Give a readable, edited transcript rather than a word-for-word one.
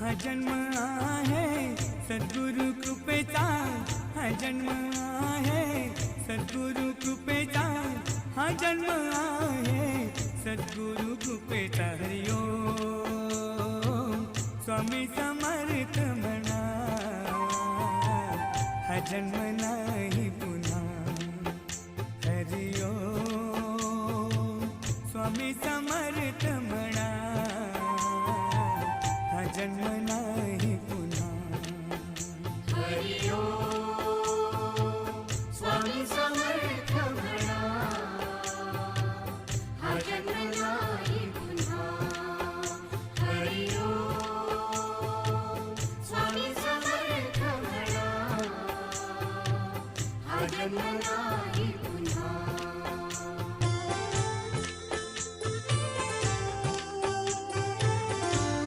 हा जन्म आहे सद्गुरु कृपेचा, हा जन्म आहे सद्गुरु कृपेचा, हा जन्म आहे सद्गुरु कृपेचा. हरि ओम स्वामी समर्थ म्हणा, हा जन्म नाही पुन्हा. हरि ओम स्वामी समर्थ म्हणा, हा जन्म नाही